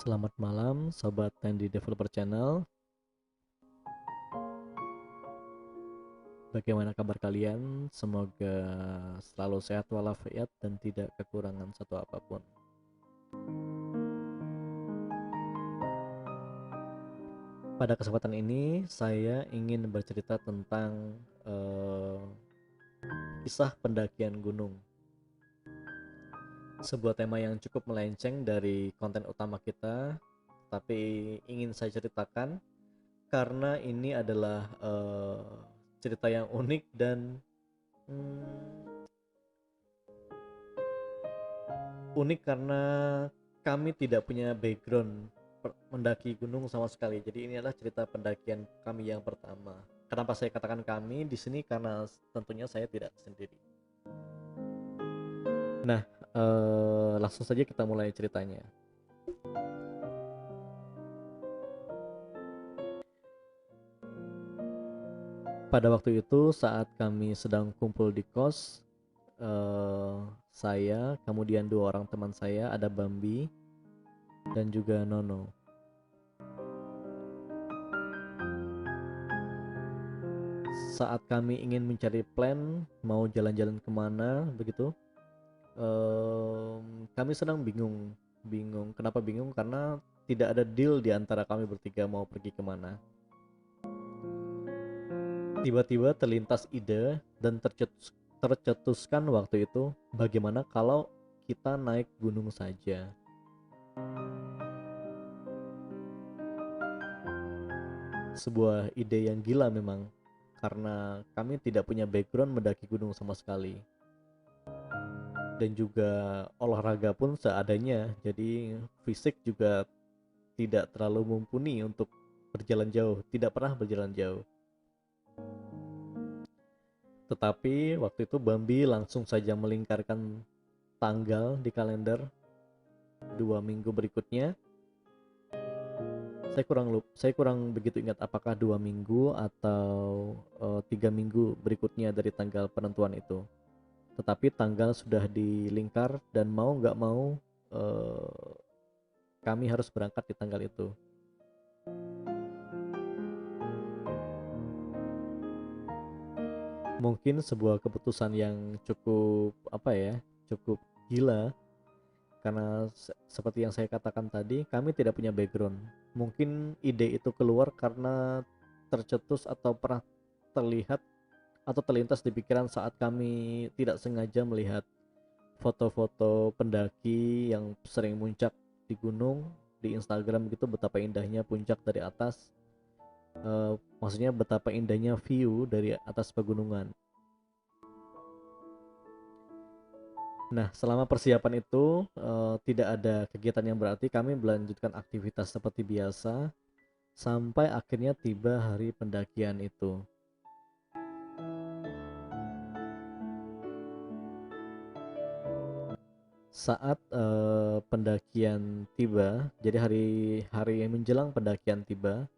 Selamat malam Sobat Tandy Developer Channel. Bagaimana kabar kalian? Semoga selalu sehat walafiat dan tidak kekurangan satu apapun. Pada kesempatan ini saya ingin bercerita tentang kisah pendakian gunung. Sebuah tema yang cukup melenceng dari konten utama kita, tapi ingin saya ceritakan karena ini adalah cerita yang unik dan unik karena kami tidak punya background mendaki gunung sama sekali. Jadi ini adalah cerita pendakian kami yang pertama. Kenapa saya katakan kami di sini? Karena tentunya saya tidak sendiri. Nah, langsung saja kita mulai ceritanya. Pada waktu itu saat kami sedang kumpul di kos, saya, kemudian dua orang teman saya, ada Bambi dan juga Nono. Saat kami ingin mencari plan mau jalan-jalan kemana begitu, kami sedang bingung. Kenapa bingung? Karena tidak ada deal di antara kami bertiga mau pergi kemana. Tiba-tiba terlintas ide dan tercetuskan waktu itu, bagaimana kalau kita naik gunung saja. Sebuah ide yang gila memang, karena kami tidak punya background mendaki gunung sama sekali. Dan juga olahraga pun seadanya, jadi fisik juga tidak terlalu mumpuni untuk berjalan jauh, tidak pernah berjalan jauh. Tetapi waktu itu Bambi langsung saja melingkarkan tanggal di kalender 2 minggu berikutnya. Saya kurang begitu ingat apakah 2 minggu atau 3 minggu berikutnya dari tanggal penentuan itu. Tetapi tanggal sudah dilingkar dan mau nggak mau kami harus berangkat di tanggal itu. Mungkin sebuah keputusan yang cukup gila, karena seperti yang saya katakan tadi, kami tidak punya background. Mungkin ide itu keluar karena tercetus atau pernah terlihat atau terlintas di pikiran saat kami tidak sengaja melihat foto-foto pendaki yang sering muncak di gunung di Instagram gitu, betapa indahnya puncak dari atas. Maksudnya betapa indahnya view dari atas pegunungan. Nah, selama persiapan itu tidak ada kegiatan yang berarti, kami melanjutkan aktivitas seperti biasa sampai akhirnya tiba hari pendakian itu. Saat pendakian tiba, jadi hari yang menjelang pendakian tiba,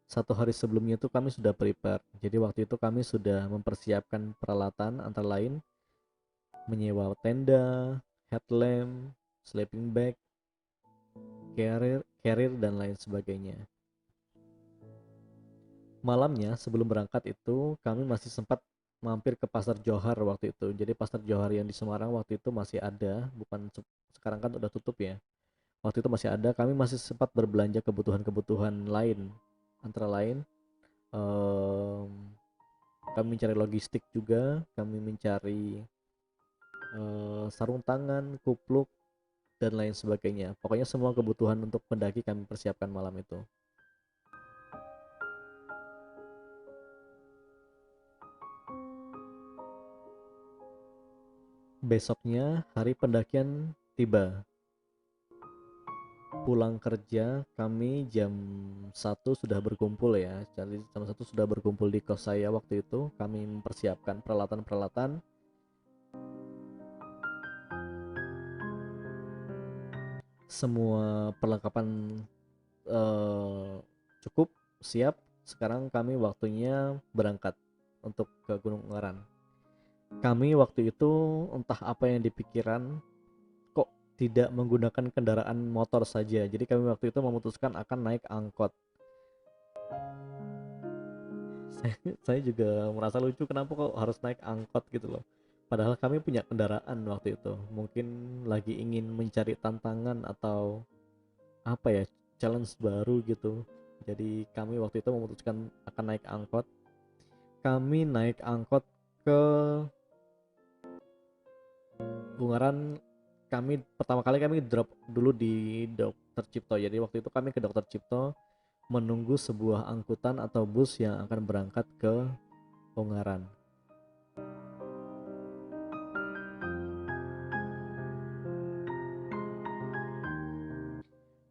1 hari sebelumnya itu kami sudah prepare. Jadi waktu itu kami sudah mempersiapkan peralatan antara lain menyewa tenda, headlamp, sleeping bag, carrier dan lain sebagainya. Malamnya sebelum berangkat itu kami masih sempat mampir ke Pasar Johar waktu itu. Jadi Pasar Johar yang di Semarang waktu itu masih ada, bukan sekarang kan udah tutup ya. Waktu itu masih ada, kami masih sempat berbelanja kebutuhan-kebutuhan lain. Antara lain em, kami mencari logistik juga, kami mencari sarung tangan, kupluk dan lain sebagainya. Pokoknya semua kebutuhan untuk pendaki kami persiapkan malam itu. Besoknya hari pendakian tiba. Pulang kerja kami jam 1 sudah berkumpul ya. Jadi jam 1 sudah berkumpul di kos saya waktu itu. Kami mempersiapkan peralatan-peralatan. Semua perlengkapan eh, cukup siap. Sekarang kami waktunya berangkat untuk ke Gunung Ungaran. Kami waktu itu entah apa yang dipikiran, kok tidak menggunakan kendaraan motor saja. Jadi kami waktu itu memutuskan akan naik angkot. Saya juga merasa lucu kenapa kok harus naik angkot gitu loh. Padahal kami punya kendaraan waktu itu. Mungkin lagi ingin mencari tantangan atau apa ya, challenge baru gitu. Jadi kami waktu itu memutuskan akan naik angkot. Kami naik angkot ke Ungaran. Kami pertama kali kami drop dulu di Dokter Cipto. Jadi waktu itu kami ke Dokter Cipto menunggu sebuah angkutan atau bus yang akan berangkat ke Ungaran.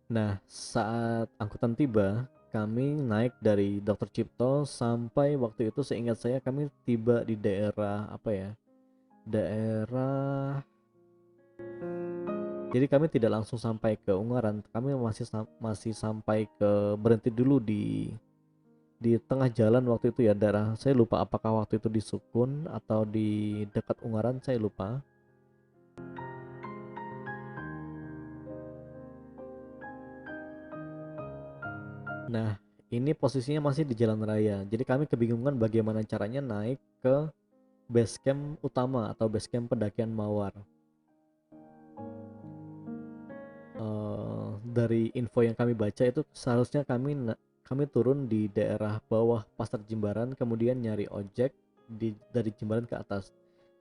Nah, saat angkutan tiba, kami naik dari Dokter Cipto sampai waktu itu seingat saya kami tiba di daerah apa ya? Daerah. Jadi kami tidak langsung sampai ke Ungaran, kami masih sampai ke berhenti dulu di tengah jalan waktu itu ya, daerah saya lupa apakah waktu itu di Sukun atau di dekat Ungaran, saya lupa. Nah, ini posisinya masih di jalan raya. Jadi kami kebingungan bagaimana caranya naik ke base camp utama atau base camp pendakian Mawar. Dari info yang kami baca itu seharusnya kami turun di daerah bawah Pasar Jimbaran, kemudian nyari ojek dari Jimbaran ke atas.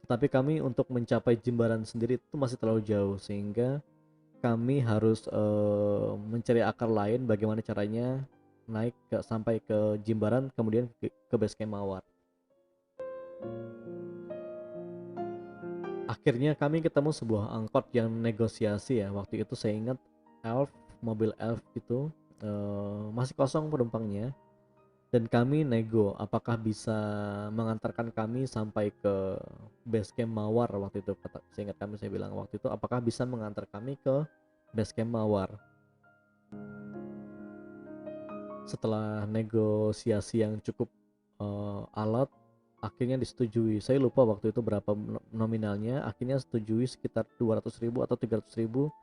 Tetapi kami untuk mencapai Jimbaran sendiri itu masih terlalu jauh, sehingga kami harus mencari akar lain bagaimana caranya naik sampai ke Jimbaran, kemudian ke base camp Mawar. Akhirnya kami ketemu sebuah angkot yang negosiasi ya. Waktu itu saya ingat Elf, mobil Elf itu masih kosong penumpangnya, dan kami nego apakah bisa mengantarkan kami sampai ke base camp Mawar. Waktu itu saya ingat saya bilang waktu itu apakah bisa mengantar kami ke base camp Mawar. Setelah negosiasi yang cukup alot, akhirnya disetujui. Saya lupa waktu itu berapa nominalnya, akhirnya setujui sekitar 200.000 atau 300.000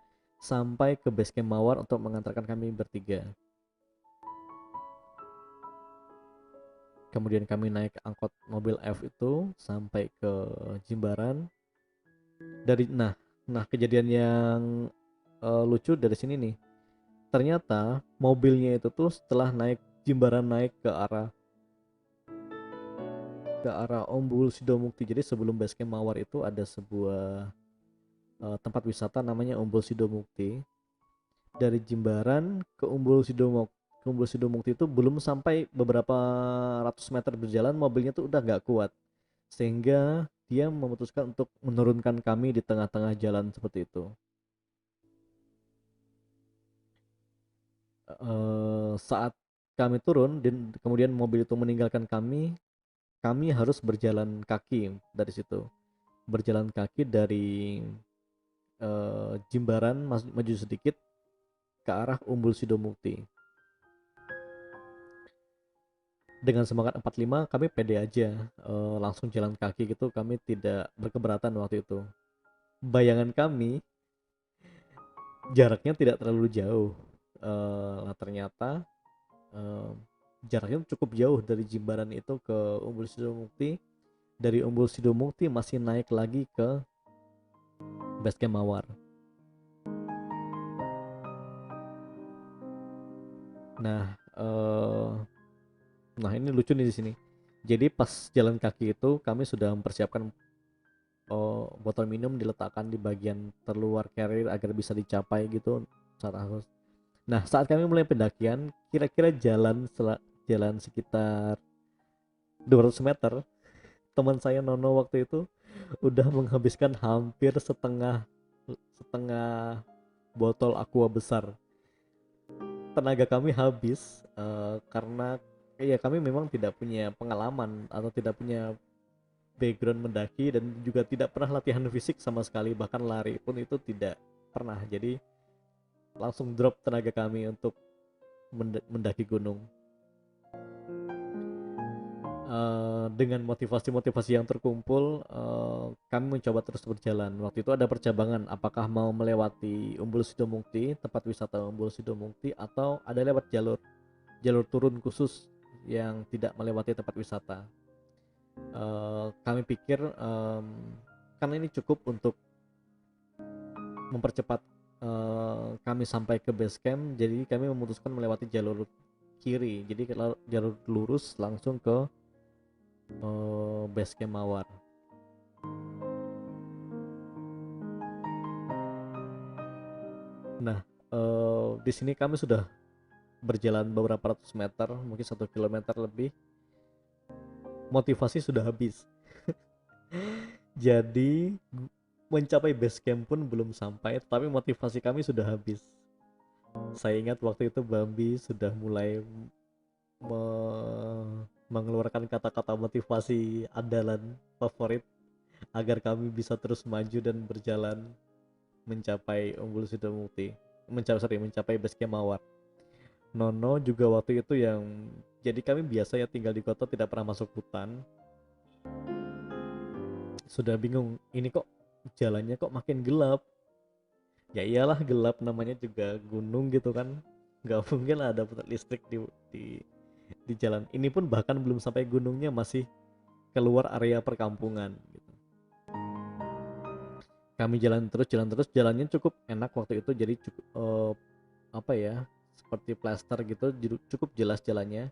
sampai ke base camp Mawar untuk mengantarkan kami bertiga. Kemudian kami naik angkot mobil F itu sampai ke Jimbaran. Nah kejadian yang lucu dari sini nih. Ternyata mobilnya itu tuh setelah naik Jimbaran, naik ke arah Umbul Sidomukti. Jadi sebelum base camp Mawar itu ada sebuah tempat wisata namanya Umbul Sidomukti. Dari Jimbaran ke Umbul Sidomukti itu belum sampai beberapa ratus meter berjalan, mobilnya tuh udah nggak kuat, sehingga dia memutuskan untuk menurunkan kami di tengah-tengah jalan seperti itu. Saat kami turun dan kemudian mobil itu meninggalkan kami harus berjalan kaki dari situ. Berjalan kaki dari Jimbaran, maju sedikit ke arah Umbul Sidomukti. Dengan semangat 45 kami pede aja, langsung jalan kaki gitu, kami tidak berkeberatan waktu itu. Bayangan kami jaraknya tidak terlalu jauh. Ternyata eh, jaraknya cukup jauh dari Jimbaran itu ke Umbul Sidomukti. Dari Umbul Sidomukti masih naik lagi ke base camp Mawar. Nah, ini lucu nih di sini. Jadi pas jalan kaki itu kami sudah mempersiapkan botol minum diletakkan di bagian terluar carrier agar bisa dicapai gitu saat harus. Nah, saat kami mulai pendakian, kira-kira jalan sekitar 200 meter, teman saya Nono waktu itu udah menghabiskan hampir setengah setengah botol aqua besar. Tenaga kami habis karena ya kami memang tidak punya pengalaman atau tidak punya background mendaki, dan juga tidak pernah latihan fisik sama sekali, bahkan lari pun itu tidak pernah. Jadi langsung drop tenaga kami untuk mendaki gunung. dengan motivasi-motivasi yang terkumpul, kami mencoba terus berjalan. Waktu itu ada percabangan, apakah mau melewati Umbul Sidomukti, tempat wisata Umbul Sidomukti, atau ada lewat jalur jalur turun khusus yang tidak melewati tempat wisata. Kami pikir karena ini cukup untuk mempercepat kami sampai ke base camp, jadi kami memutuskan melewati jalur kiri. Jadi kalau jalur lurus langsung ke base camp Mawar. Nah, di sini kami sudah berjalan beberapa ratus meter, mungkin 1 kilometer lebih. Motivasi sudah habis. Jadi mencapai base camp pun belum sampai, tapi motivasi kami sudah habis. Saya ingat waktu itu Bambi sudah mulai mengeluarkan kata-kata motivasi andalan favorit agar kami bisa terus maju dan berjalan mencapai Umbul Sidomukti, mencapai base camp Mawar. Nono juga waktu itu yang, jadi kami biasa ya tinggal di kota, tidak pernah masuk hutan. Sudah bingung, ini kok jalannya kok makin gelap. Ya iyalah, gelap, namanya juga gunung gitu kan, nggak mungkin ada listrik di di jalan ini pun. Bahkan belum sampai gunungnya, masih keluar area perkampungan gitu. Kami jalan terus, jalannya cukup enak waktu itu, jadi cukup apa ya, seperti plaster gitu, cukup jelas jalannya.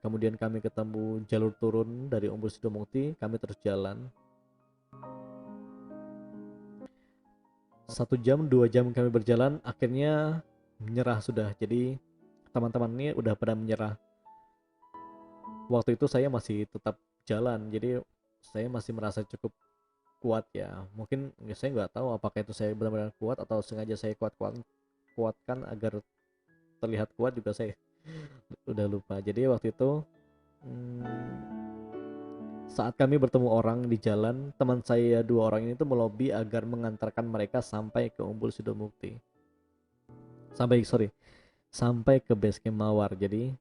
Kemudian kami ketemu jalur turun dari Umbul Sidomukti, kami terus jalan 1 jam 2 jam kami berjalan, akhirnya menyerah sudah. Jadi teman-teman ini udah pada menyerah. Waktu itu saya masih tetap jalan, jadi saya masih merasa cukup kuat ya. Mungkin ya, saya nggak tahu apakah itu saya benar-benar kuat atau sengaja saya kuatkan agar terlihat kuat juga, saya udah lupa. Jadi waktu itu saat kami bertemu orang di jalan, teman saya 2 orang ini tuh melobi agar mengantarkan mereka sampai ke Umbul Sidomukti. Sampai ke base camp Mawar. Jadi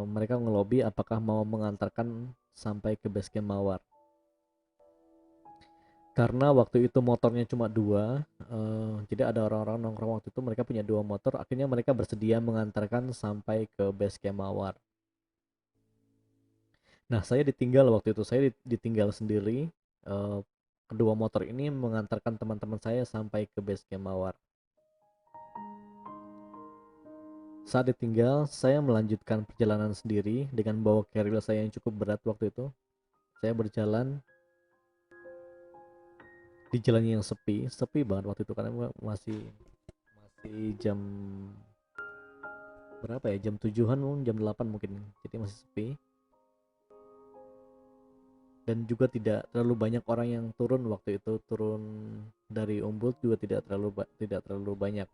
mereka ngelobi apakah mau mengantarkan sampai ke base camp Mawar. Karena waktu itu motornya cuma 2, jadi ada orang-orang nongkrong waktu itu, mereka punya 2 motor, akhirnya mereka bersedia mengantarkan sampai ke base camp Mawar. Nah, saya ditinggal waktu itu, saya ditinggal sendiri. Kedua motor ini mengantarkan teman-teman saya sampai ke base camp Mawar. Saat ditinggal, saya melanjutkan perjalanan sendiri dengan bawa keril saya yang cukup berat waktu itu. Saya berjalan di jalannya yang sepi banget waktu itu, karena masih jam berapa ya, jam 7-an mungkin, jam 8 mungkin, jadi masih sepi. Dan juga tidak terlalu banyak orang yang turun waktu itu, turun dari Umbul juga tidak terlalu banyak.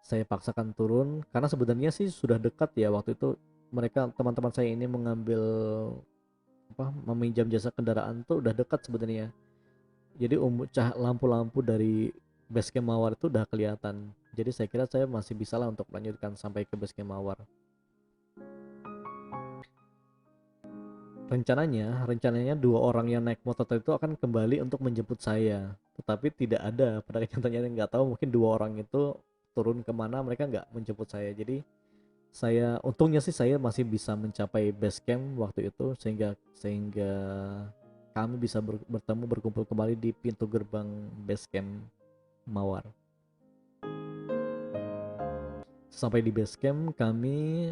Saya paksakan turun karena sebenarnya sih sudah dekat ya waktu itu. Mereka, teman-teman saya ini, meminjam jasa kendaraan tuh udah dekat sebenarnya. Jadi lampu-lampu dari base camp Mawar itu udah kelihatan. Jadi saya kira saya masih bisa lah untuk melanjutkan sampai ke base camp Mawar. Rencananya 2 orang yang naik motor itu akan kembali untuk menjemput saya, tetapi tidak ada. Pada kenyataannya nggak tahu, mungkin 2 orang itu turun kemana, mereka nggak menjemput saya. Jadi untungnya sih saya masih bisa mencapai base camp waktu itu, sehingga kami bisa berkumpul kembali di pintu gerbang base camp Mawar. Sampai di base camp, kami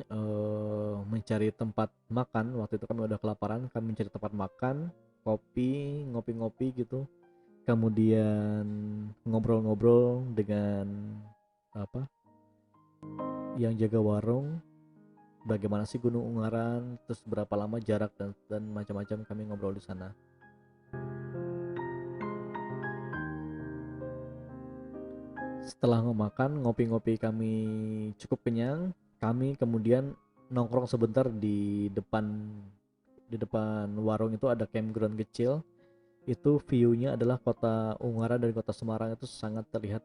mencari tempat makan. Waktu itu kami udah kelaparan, kami mencari tempat makan, ngopi-ngopi gitu. Kemudian ngobrol-ngobrol dengan yang jaga warung, bagaimana sih Gunung Ungaran, terus berapa lama jarak, dan macam-macam kami ngobrol di sana. Setelah makan, ngopi-ngopi, kami cukup kenyang. Kami kemudian nongkrong sebentar di depan warung itu, ada campground kecil. Itu view-nya adalah kota Ungaran dan kota Semarang itu sangat terlihat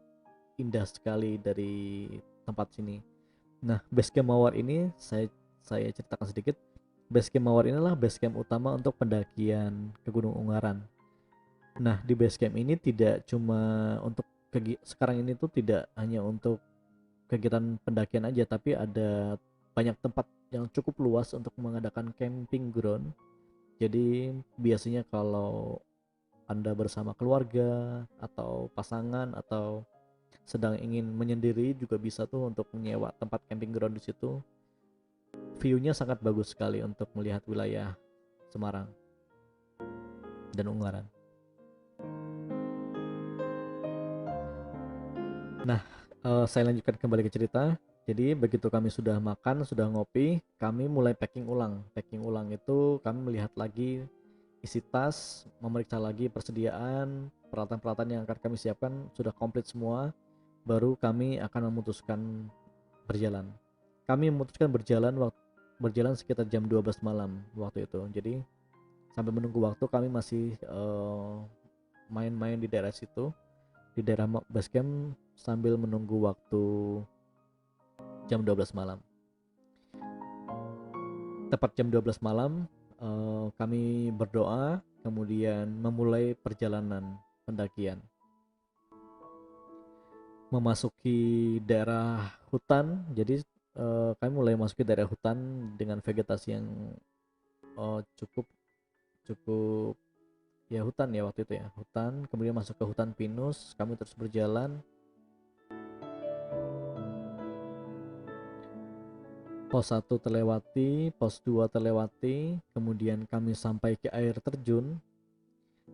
indah sekali dari tempat sini. Nah, base camp Mawar ini saya ceritakan sedikit. Base camp Mawar inilah base camp utama untuk pendakian ke Gunung Ungaran. Nah, di base camp ini tidak cuma untuk sekarang ini tuh tidak hanya untuk kegiatan pendakian aja, tapi ada banyak tempat yang cukup luas untuk mengadakan camping ground. Jadi biasanya kalau Anda bersama keluarga atau pasangan atau sedang ingin menyendiri juga bisa tuh untuk menyewa tempat camping ground di situ. View-nya sangat bagus sekali untuk melihat wilayah Semarang dan Ungaran. Nah, saya lanjutkan kembali ke cerita. Jadi begitu kami sudah makan, sudah ngopi, kami mulai packing ulang. Packing ulang itu kami melihat lagi isi tas, memeriksa lagi persediaan, peralatan-peralatan yang akan kami siapkan sudah komplit semua, baru kami akan memutuskan berjalan. Kami memutuskan berjalan sekitar jam 12 malam waktu itu. Jadi sampai menunggu waktu kami masih main-main di daerah situ, di daerah base camp sambil menunggu waktu jam 12 malam. Tepat jam 12 malam kami berdoa, kemudian memulai perjalanan pendakian. Memasuki daerah hutan, jadi kami mulai masuki daerah hutan dengan vegetasi yang cukup ya hutan ya waktu itu ya, hutan. Kemudian masuk ke hutan pinus, kami terus berjalan. Pos 1 terlewati, pos 2 terlewati, kemudian kami sampai ke air terjun.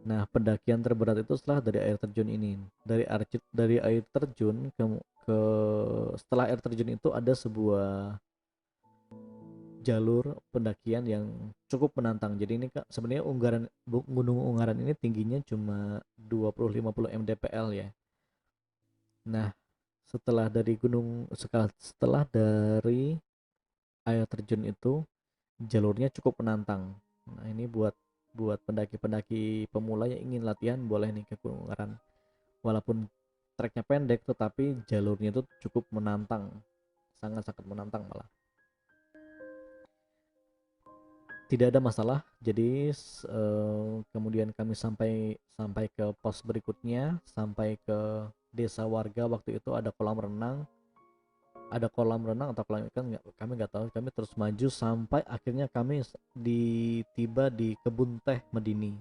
Nah, pendakian terberat itu setelah dari air terjun ini. Dari air terjun ke setelah air terjun itu ada sebuah jalur pendakian yang cukup menantang. Jadi ini sebenarnya Gunung Ungaran ini tingginya cuma 20-50 mdpl ya. Nah, setelah dari air terjun itu jalurnya cukup menantang. Nah, ini buat pendaki-pendaki pemula yang ingin latihan boleh nih ke Gunung Ungaran. Walaupun treknya pendek tetapi jalurnya itu cukup menantang, sangat-sangat menantang malah. Tidak ada masalah. Jadi kemudian kami sampai ke pos berikutnya, sampai ke desa warga. Waktu itu ada kolam renang atau kolam ikan, kami nggak tahu. Kami terus maju sampai akhirnya kami tiba di kebun teh Medini.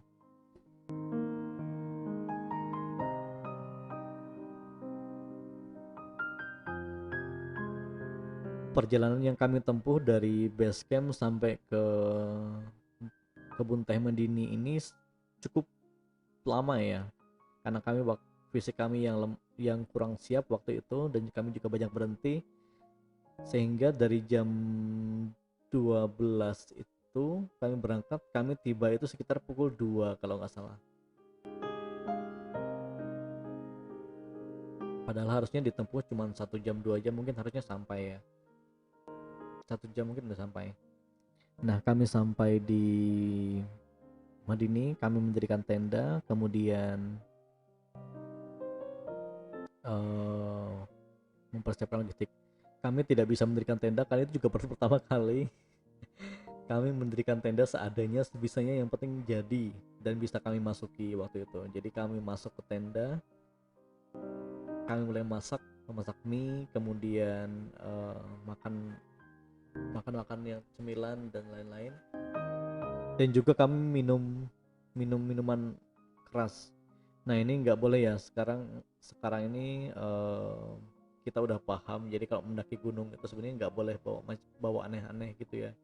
Perjalanan yang kami tempuh dari base camp sampai ke kebun teh Medini ini cukup lama ya, karena fisik kami yang kurang siap waktu itu, dan kami juga banyak berhenti, sehingga dari jam 12 itu kami berangkat, kami tiba itu sekitar pukul 2 kalau nggak salah. Padahal harusnya ditempuh cuma 1 jam 2 jam mungkin harusnya sampai ya, 1 jam mungkin udah sampai. Nah, kami sampai di Madini, kami mendirikan tenda, kemudian mempersiapkan logistik. Kami tidak bisa mendirikan tenda, kali itu juga baru pertama kali kami mendirikan tenda seadanya, sebisanya, yang penting jadi dan bisa kami masuki waktu itu. Jadi kami masuk ke tenda, kami mulai memasak mie, kemudian makan yang cemilan dan lain-lain, dan juga kami minum minuman keras. Nah, ini nggak boleh ya, sekarang ini kita udah paham. Jadi kalau mendaki gunung itu sebenarnya nggak boleh bawa aneh-aneh gitu ya.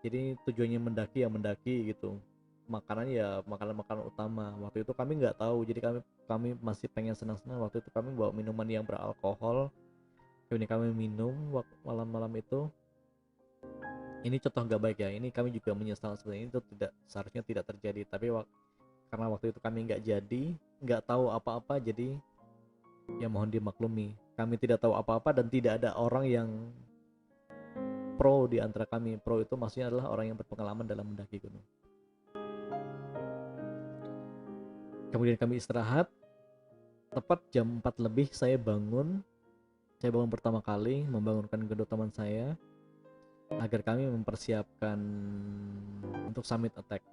Jadi tujuannya mendaki ya mendaki gitu, makanan ya makanan utama. Waktu itu kami nggak tahu, jadi kami masih pengen senang-senang. Waktu itu kami bawa minuman yang beralkohol, kemudian kami minum malam-malam itu. Ini contoh nggak baik ya, ini kami juga menyesal, sebenarnya itu seharusnya tidak terjadi, tapi karena waktu itu kami nggak tahu apa-apa, jadi ya mohon dimaklumi. Kami tidak tahu apa-apa dan tidak ada orang yang pro di antara kami. Pro itu maksudnya adalah orang yang berpengalaman dalam mendaki gunung. Kemudian kami istirahat. Tepat jam 4 lebih saya bangun pertama kali, membangunkan kedua teman saya. agar kami mempersiapkan untuk summit attack.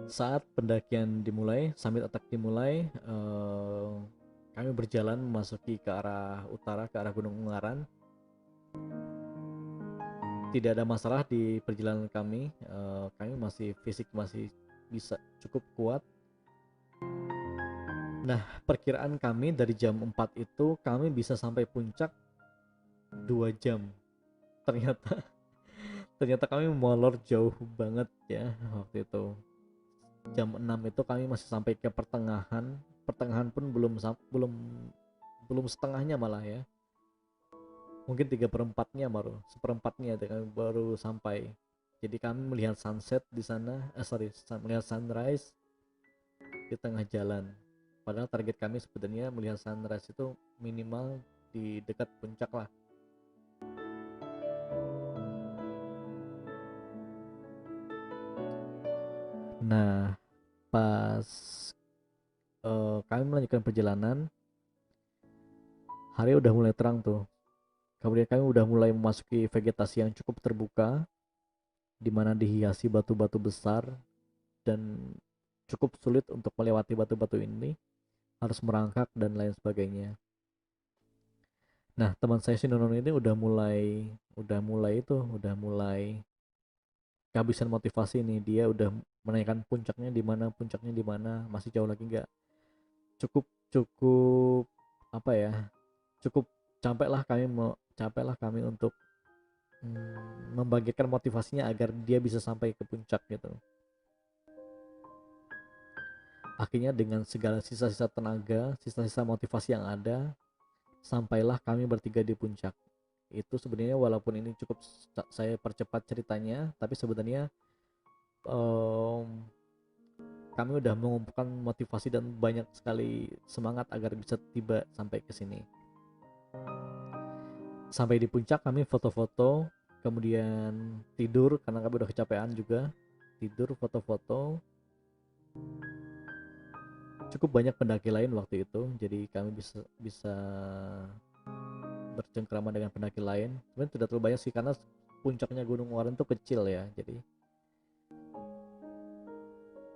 Saat pendakian dimulai, summit attack dimulai, kami berjalan memasuki ke arah utara, ke arah Gunung Ungaran. Tidak ada masalah di perjalanan kami. Kami fisik masih bisa cukup kuat. Nah, perkiraan kami dari jam 4 itu kami bisa sampai puncak 2 jam. Ternyata ternyata kami molor jauh banget ya waktu itu. Jam 6 itu kami masih sampai ke pertengahan. Pertengahan pun belum setengahnya malah ya. Mungkin 3/4-nya baru, seperempatnya kami baru sampai. Jadi kami melihat sunset di sana, melihat sunrise di tengah jalan. Padahal target kami sebenarnya melihat sunrise itu minimal di dekat puncak lah. Nah, pas kami melanjutkan perjalanan, hari udah mulai terang tuh. Kemudian kami udah mulai memasuki vegetasi yang cukup terbuka, di mana dihiasi batu-batu besar dan cukup sulit untuk melewati batu-batu ini, harus merangkak dan lain sebagainya. Nah, teman saya si Nonon ini udah mulai kehabisan motivasi nih. Dia udah menanyakan puncaknya di mana, masih jauh lagi nggak? Cukup cukup apa ya? Cukup capek lah kami untuk membagikan motivasinya agar dia bisa sampai ke puncak gitu. Akhirnya dengan segala sisa-sisa tenaga, sisa-sisa motivasi yang ada, sampailah kami bertiga di puncak. Itu sebenarnya walaupun ini cukup saya percepat ceritanya, tapi sebenarnya kami udah mengumpulkan motivasi dan banyak sekali semangat agar bisa tiba sampai ke sini. Sampai di puncak kami foto-foto, kemudian tidur karena kami udah kecapean juga. Tidur, foto-foto. Cukup banyak pendaki lain waktu itu, jadi kami bisa bercengkrama dengan pendaki lain. Sebenarnya tidak terlalu banyak sih karena puncaknya Gunung Waran itu kecil ya, jadi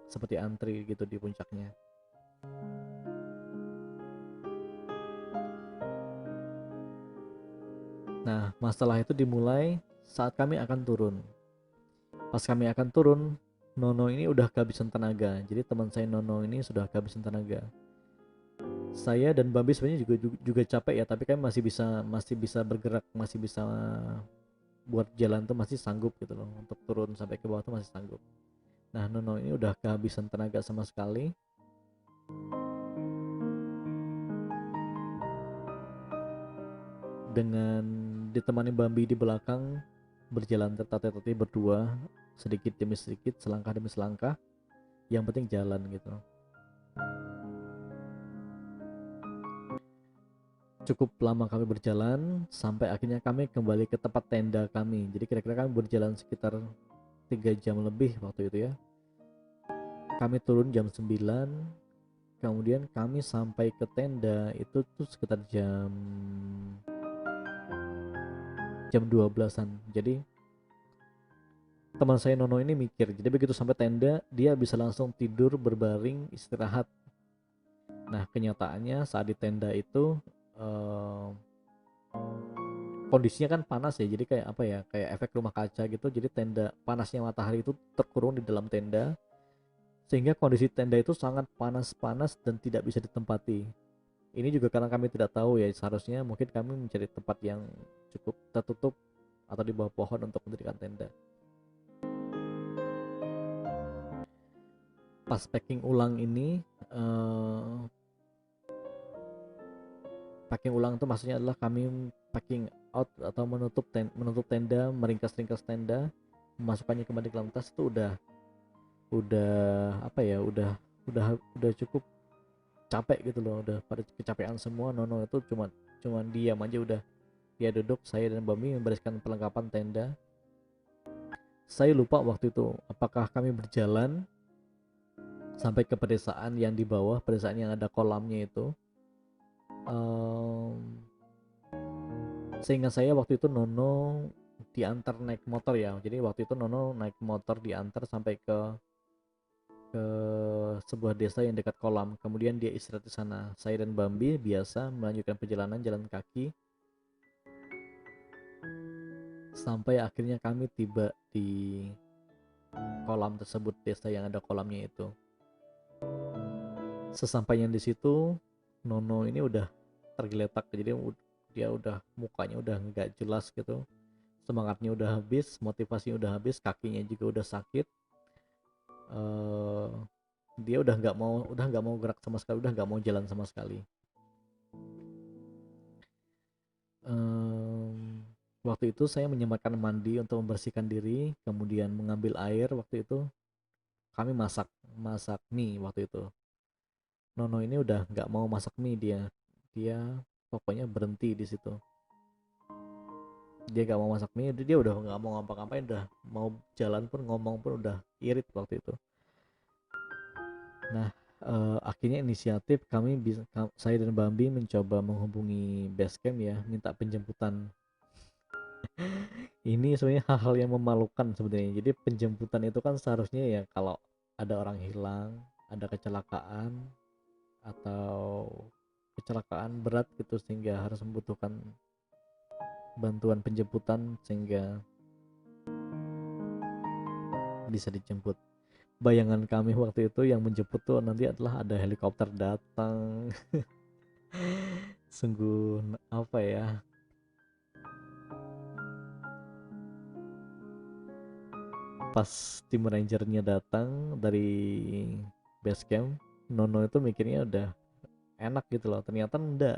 seperti antri gitu di puncaknya. Nah, masalah itu dimulai saat kami akan turun. Pas kami akan turun, Nono ini udah kehabisan tenaga. Jadi teman saya Nono ini sudah kehabisan tenaga. Saya dan Bambi sebenarnya juga capek ya, tapi kami masih bisa bergerak, masih bisa buat jalan tuh masih sanggup gitu loh. Untuk turun sampai ke bawah tuh masih sanggup. Nah, Nono ini udah kehabisan tenaga sama sekali. Dengan ditemani Bambi di belakang, berjalan tertatih-tatih berdua, sedikit demi sedikit, selangkah demi selangkah. Yang penting jalan gitu. Cukup lama kami berjalan sampai akhirnya kami kembali ke tempat tenda kami. Jadi kira-kira kami berjalan sekitar 3 jam lebih waktu itu ya. Kami turun jam 9, kemudian kami sampai ke tenda itu tuh sekitar jam 12-an. Jadi teman saya Nono ini mikir, jadi begitu sampai tenda dia bisa langsung tidur berbaring istirahat. Nah, kenyataannya saat di tenda itu kondisinya kan panas ya, jadi kayak apa ya, kayak efek rumah kaca gitu. Jadi tenda, panasnya matahari itu terkurung di dalam tenda, sehingga kondisi tenda itu sangat panas dan tidak bisa ditempati. Ini juga karena kami tidak tahu ya, seharusnya mungkin kami mencari tempat yang cukup tertutup atau di bawah pohon untuk mendirikan tenda. Pas packing ulang ini, packing ulang itu maksudnya adalah kami packing out atau menutup tenda, meringkas tenda, memasukkannya kembali ke dalam tas. Itu udah apa ya, udah cukup capek gitu loh, udah pada kecapean semua. Nono itu cuman diam aja udah. Dia duduk, saya dan Bami membereskan perlengkapan tenda. Saya lupa waktu itu apakah kami berjalan sampai ke pedesaan yang di bawah, pedesaan yang ada kolamnya itu, Seingat saya waktu itu Nono diantar naik motor ya. Jadi waktu itu Nono naik motor diantar sampai ke sebuah desa yang dekat kolam. Kemudian dia istirahat di sana. Saya dan Bambi biasa melanjutkan perjalanan jalan kaki sampai akhirnya kami tiba di kolam tersebut, desa yang ada kolamnya itu. Sesampainya di situ, Nono ini udah tergeletak, jadi dia udah mukanya udah nggak jelas gitu, semangatnya udah habis, motivasinya udah habis, kakinya juga udah sakit. eh Dia udah nggak mau gerak sama sekali, udah nggak mau jalan sama sekali. Waktu itu saya menyempatkan mandi untuk membersihkan diri, kemudian mengambil air. Waktu itu kami masak masak mie waktu itu. Nono ini udah nggak mau masak mie, dia pokoknya berhenti di situ. Dia nggak mau masak mie, dia udah nggak mau ngapa-ngapain, udah mau jalan pun, ngomong pun udah irit waktu itu. Nah, akhirnya inisiatif kami bisa, saya dan Bambi mencoba menghubungi Basecamp ya, minta penjemputan. Ini sebenarnya hal-hal yang memalukan sebenarnya. Jadi penjemputan itu kan seharusnya ya kalau ada orang hilang, ada kecelakaan atau kecelakaan berat gitu sehingga harus membutuhkan bantuan penjemputan sehingga bisa dijemput. Bayangan kami waktu itu yang menjemput tuh nanti adalah ada helikopter datang. Sungguh apa ya? Pas tim rangernya datang dari base camp, Nono itu mikirnya udah enak gitu loh. Ternyata enggak.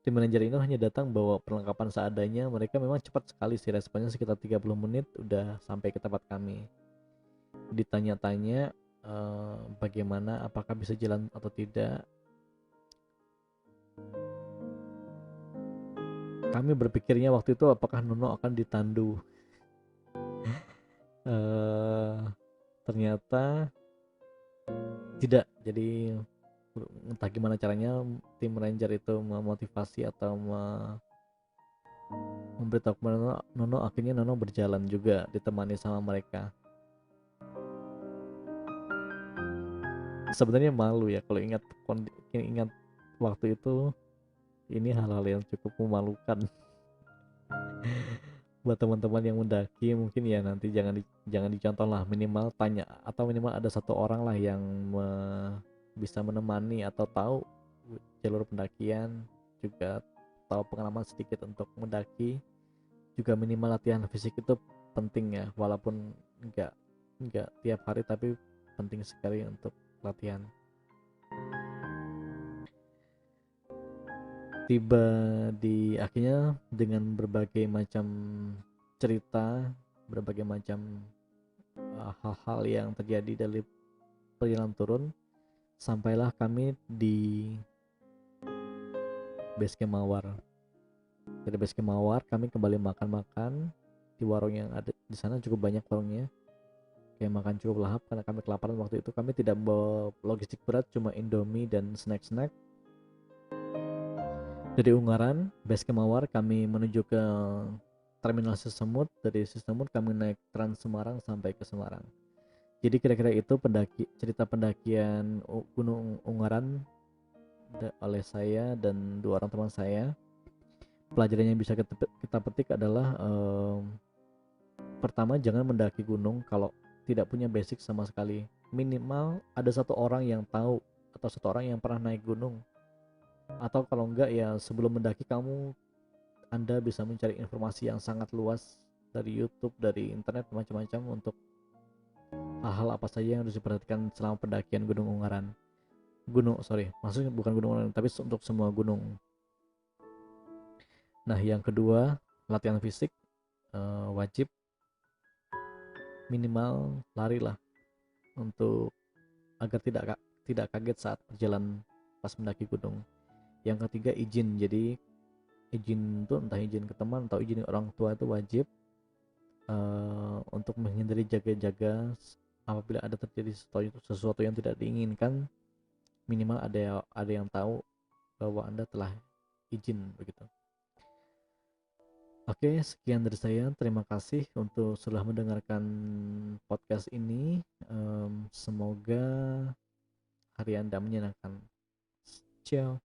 Tim manajer ini hanya datang bawa perlengkapan seadanya. Mereka memang cepat sekali sih, responnya sekitar 30 menit udah sampai ke tempat kami. Ditanya-tanya bagaimana, apakah bisa jalan atau tidak. Kami berpikirnya waktu itu apakah Nono akan ditandu. eh Ternyata tidak. Jadi entah gimana caranya tim ranger itu memotivasi atau memberitahu kepada Nono, akhirnya Nono berjalan juga ditemani sama mereka. Sebenarnya malu ya kalau ingat waktu itu. Ini hal-hal yang cukup memalukan. Buat teman-teman yang mendaki mungkin ya nanti jangan dicontoh lah, minimal tanya atau minimal ada satu orang lah yang bisa menemani atau tahu jalur pendakian, juga tahu pengalaman sedikit untuk mendaki. Juga minimal latihan fisik itu penting ya, walaupun nggak tiap hari tapi penting sekali untuk latihan. Tiba di akhirnya dengan berbagai macam cerita, berbagai macam hal-hal yang terjadi dari perjalanan turun, sampailah kami di base camp Mawar. Dari base camp Mawar kami kembali makan-makan di warung yang ada di sana, cukup banyak warungnya. Kayak makan cukup lahap karena kami kelaparan waktu itu. Kami tidak bawa logistik berat, cuma Indomie dan snack-snack. Dari Ungaran, base camp Mawar, kami menuju ke terminal Sisemut. Dari Sisemut kami naik Trans Semarang sampai ke Semarang. Jadi kira-kira itu cerita pendakian Gunung Ungaran oleh saya dan dua orang teman saya. Pelajaran yang bisa kita petik adalah pertama, jangan mendaki gunung kalau tidak punya basic sama sekali. Minimal ada satu orang yang tahu atau satu orang yang pernah naik gunung. Atau kalau enggak ya sebelum mendaki Anda bisa mencari informasi yang sangat luas dari YouTube, dari internet, macam-macam untuk hal-hal apa saja yang harus diperhatikan selama pendakian Gunung Ungaran. Maksudnya bukan Gunung Ungaran, tapi untuk semua gunung. Nah, yang kedua, latihan fisik wajib, minimal lari lah untuk agar tidak kaget saat berjalan pas mendaki gunung. Yang ketiga, izin. Jadi izin itu entah izin ke teman atau izin orang tua itu wajib untuk menghindari jaga-jaga apabila ada terjadi sesuatu yang tidak diinginkan. Minimal ada yang tahu bahwa Anda telah izin begitu. Oke, sekian dari saya. Terima kasih untuk sudah mendengarkan podcast ini. Semoga hari Anda menyenangkan. Ciao.